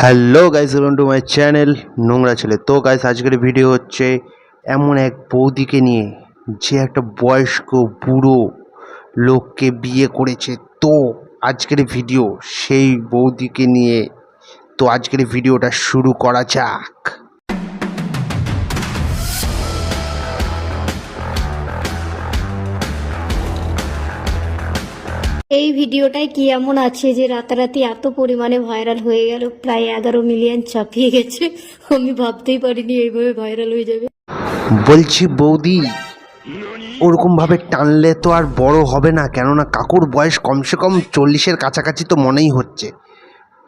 Hello guys, welcome to my channel নোংরা ছেলে। তো গাইস, আজকের ভিডিও হচ্ছে এমন এক বৌদিকে নিয়ে যে একটা বয়স্ক বুড়ো লোককে বিয়ে করেছে। তো আজকের ভিডিও সেই বৌদিকে নিয়ে। তো আজকের ভিডিওটা শুরু করা যাক। এই ভিডিওটায় কি এমন আছে যে রাতারাতি এত পরিমাণে ভাইরাল হয়ে গেল, প্রায় 11 মিলিয়ন ছাপিয়ে গেছে। আমি ভাবতেই পারিনি এইভাবে ভাইরাল হয়ে যাবে। বলছি বৌদি, ওরকম ভাবে টানলে তো আর বড় হবে না, কেননা কাকুর বয়স কমসে কম 40-এর কাছাকাছি তো মনেই হচ্ছে।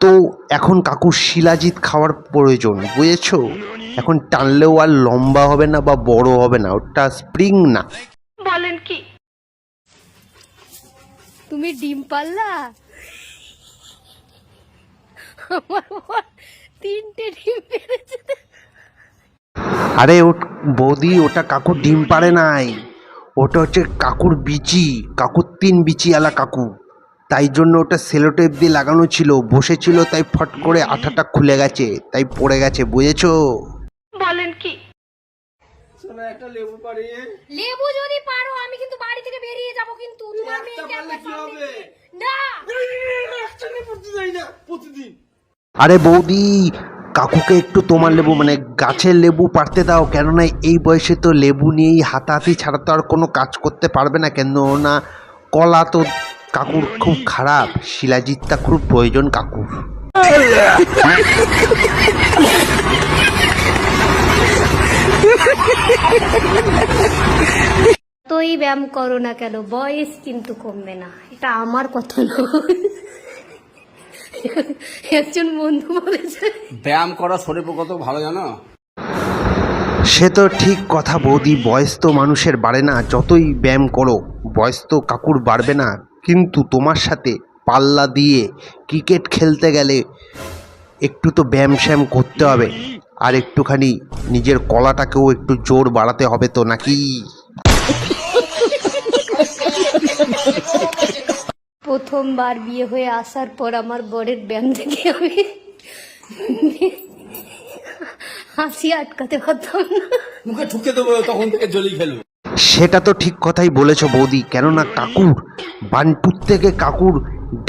তো এখন কাকুর শিলাজিৎ খাওয়ার প্রয়োজন, বুঝেছো? এখন টানলেও আর লম্বা হবে না বা বড় হবে না, ওটা স্প্রিং না। বলেন কি তুমি ডিম পাল্লা? আমার বর 3টে ডিম পেড়েছে। আরে বৌদি, ওটা কাকুর ডিম পারে নাই, ওটা হচ্ছে কাকুর বিচি। কাকুর 3 বিচিওয়ালা কাকু, তাই জন্য ওটা সেলোটেপ দিয়ে লাগানো ছিল, বসেছিল, তাই ফট করে আঠাটা খুলে গেছে, তাই পড়ে গেছে, বুঝেছো? বলেন কি শোনা একটা লেবু পাড়িয়ে লেবু যদি পারো আমি কিন্তু বাড়ি থেকে বেরিয়ে যাব, কিন্তু তোমার মেয়েকে আমার কি হবে? না একসঙ্গে পড়তে যাই না প্রতিদিন। আরে বৌদি, কাকুকে একটু তোমার লেবু মানে গাছের লেবু পাড়তে দাও, কেননা এই বয়সে তো লেবু নিয়েই হাতাহাতি ছাড়া তো আর কোনো কাজ করতে পারবে না। কেননা কলা তো কাকুর খুব খারাপ, শিলাজিৎটা খুব প্রয়োজন কাকুর। তোই ব্যায়াম করো না কেন, বয়স কিন্তু কমবে না। এটা আমার কথা নয়, একজন বন্ধু বলেছে। ব্যায়াম করা শরীর কত ভালো জানো। সে তো ঠিক কথা বৌদি, বয়স তো মানুষের বাড়ে না, যতই ব্যায়াম করো বয়স তো কাকুর বাড়বে না। কিন্তু তোমার সাথে পাল্লা দিয়ে ক্রিকেট খেলতে গেলে একটু তো ব্যায়াম শ্যাম করতে হবে, আর একটুখানি নিজের কলাটাকেও একটু জোর বাড়াতে হবে তো, নাকি? প্রথমবার বিয়ে হয়ে আসার পর আমার বরের ব্যায়াম দেখে আমি হাসি আটকাতে পারতাম না। মুখে ঠুকে দেবো তখন থেকে জলি খেলবো। সেটা তো ঠিক কথাই বলেছো বৌদি, কেননা কাকুর বান্টুর থেকে কাকুর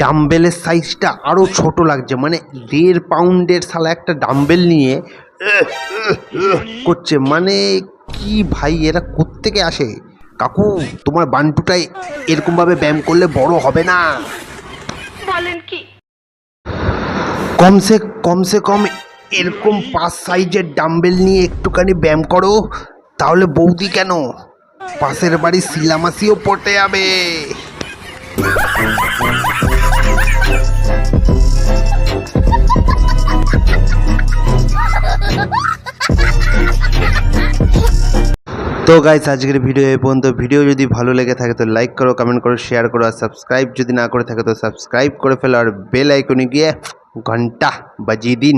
ডাম্বেলের সাইজটা আরও ছোট লাগছে, মানে 1.5 পাউন্ডের সালা একটা ডাম্বেল নিয়ে করছে, মানে কি ভাই, এরা কোত্থেকে আসে? কাকু, তোমার বান্টুটাই এরকমভাবে ব্যায়াম করলে বড় হবে না। বলেন কি কমসে কম এরকম 5 সাইজের ডাম্বেল নিয়ে একটুখানি ব্যায়াম করো, তাহলে বৌদি কেন, পাশের বাড়ি শিলামাসিও পটে যাবে। তো গাইস, আজকের ভিডিও এই পর্যন্ত। ভিডিও যদি ভালো লেগে থাকে তো লাইক করো, কমেন্ট করো, শেয়ার করো, আর সাবস্ক্রাইব যদি না করে থাকে তো সাবস্ক্রাইব করে ফেলো, আর বেল আইকনে গিয়ে ঘন্টা বাজিয়ে দিন।